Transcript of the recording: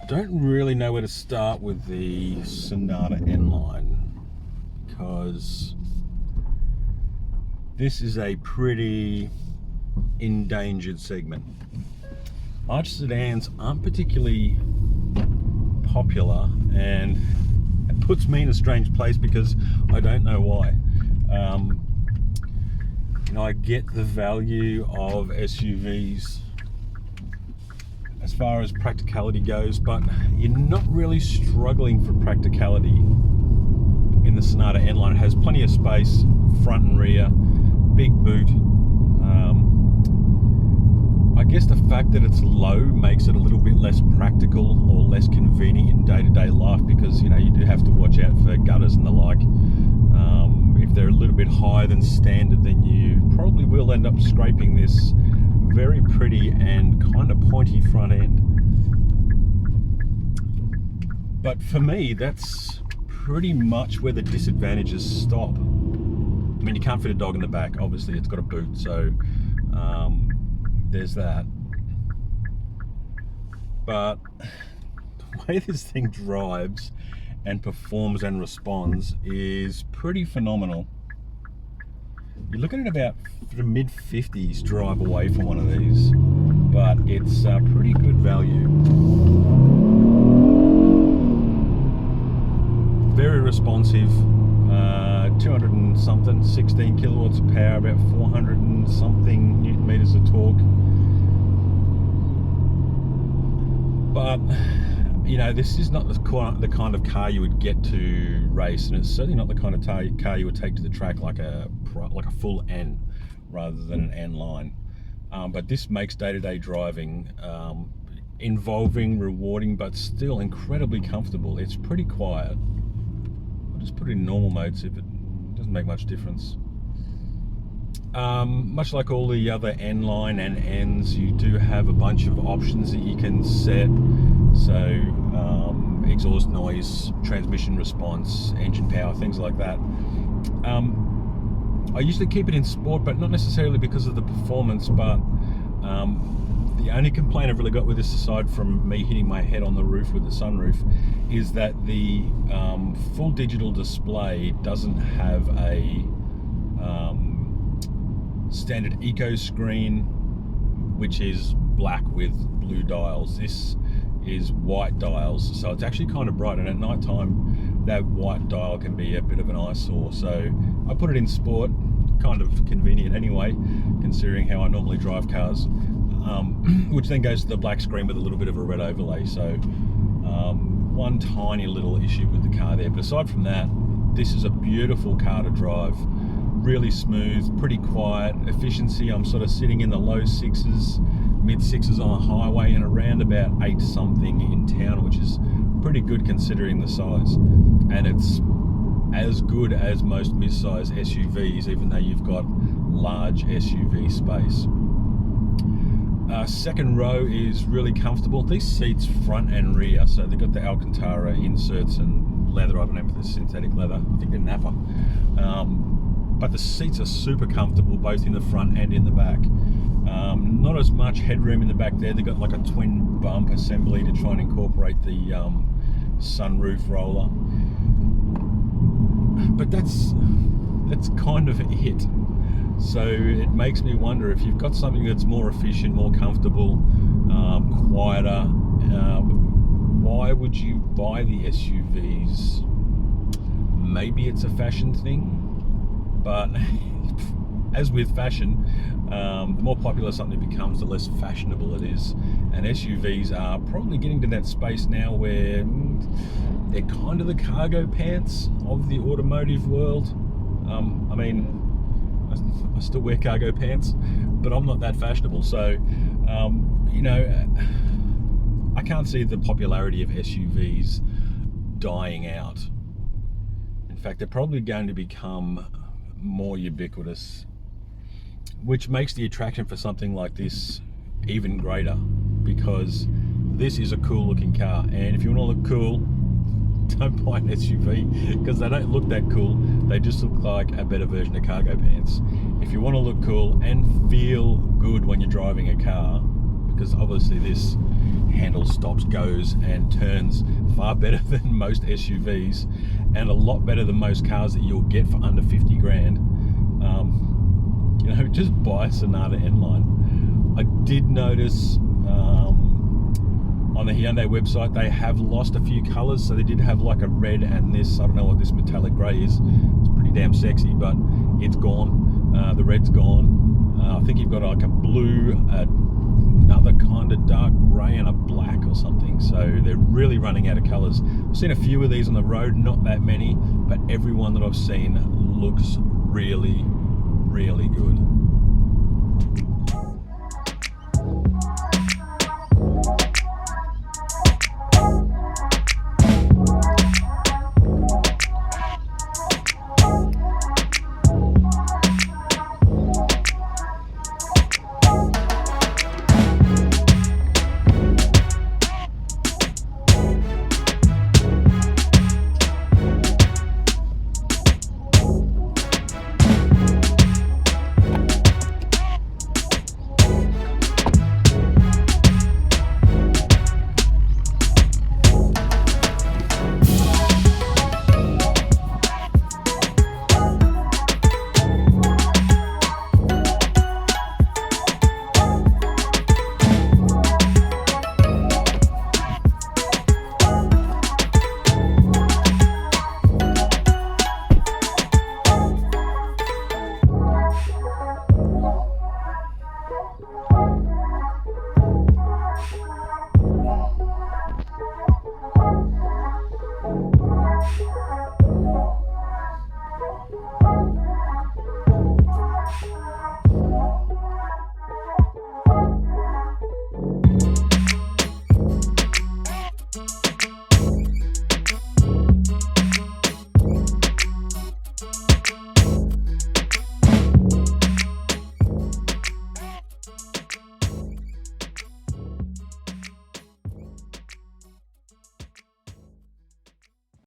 Don't really know where to start with the Sonata NLine because this is a pretty endangered segment. Large sedans aren't particularly popular, and it puts me in a strange place because I don't know why. I get the value of SUVs as far as practicality goes, but you're not really struggling for practicality in the Sonata NLine. It has plenty of space, front and rear, big boot. I guess the fact that it's low makes it a little bit less practical or less convenient in day-to-day life, because you do have to watch out for gutters and the like. If they're a little bit higher than standard, then you probably will end up scraping this very pretty and kind of pointy front end. But for me, that's pretty much where the disadvantages stop. I mean, you can't fit a dog in the back. Obviously, it's got a boot, so there's that. But the way this thing drives and performs and responds is pretty phenomenal. You're looking at about the mid-50s drive away from one of these, but it's pretty good value. Very responsive, 200 and something, 16 kilowatts of power, about 400 and something newton meters of torque. But this is not the kind of car you would get to race, and it's certainly not the kind of car you would take to the track like a full N rather than an N line. But this makes day-to-day driving involving, rewarding, but still incredibly comfortable. It's pretty quiet. I'll just put it in normal mode, see if it doesn't make much difference. Much like all the other N-Line and N's, you do have a bunch of options that you can set. So exhaust noise, transmission response, engine power, things like that. I usually keep it in sport, but not necessarily because of the performance, but the only complaint I've really got with this, aside from me hitting my head on the roof with the sunroof, is that the full digital display doesn't have a standard eco screen, which is black with blue dials. This is white dials, so it's actually kind of bright, and at night time that white dial can be a bit of an eyesore. So I put it in sport, kind of convenient anyway, considering how I normally drive cars, which then goes to the black screen with a little bit of a red overlay. So one tiny little issue with the car there, but aside from that, this is a beautiful car to drive. Really smooth, pretty quiet. Efficiency, I'm sort of sitting in the low 6s, mid 6s on a highway, and around about 8 something in town, which is pretty good considering the size. And it's as good as most mid-size SUVs, even though you've got large SUV space. Second row is really comfortable. These seats front and rear, so they've got the Alcantara inserts and leather. I don't know if it's synthetic leather, I think they're Nappa. But the seats are super comfortable, both in the front and in the back. Not as much headroom in the back there. They've got like a twin bump assembly to try and incorporate the sunroof roller. But that's kind of it. So it makes me wonder, if you've got something that's more efficient, more comfortable, quieter, why would you buy the SUVs? Maybe it's a fashion thing. But as with fashion, the more popular something becomes, the less fashionable it is. And SUVs are probably getting to that space now where they're kind of the cargo pants of the automotive world. I mean, I still wear cargo pants, but I'm not that fashionable. So, I can't see the popularity of SUVs dying out. fact, they're probably going to become more ubiquitous, which makes the attraction for something like this even greater, because this is a cool looking car. And if you want to look cool, don't buy an SUV, because they don't look that cool. They just look like a better version of cargo pants. If you want to look cool and feel good when you're driving a car, because obviously this handles, stops, goes and turns far better than most SUVs, and a lot better than most cars that you'll get for under 50 grand, you know, just buy a Sonata NLine. I did notice on the Hyundai website they have lost a few colors, so they did have like a red and this, I don't know what this metallic gray is. It's pretty damn sexy, but it's gone. The red's gone. I think you've got like a blue, another kind of dark grey and a black or something, so they're really running out of colors. I've seen a few of these on the road, not that many, but every one that I've seen looks really, really good.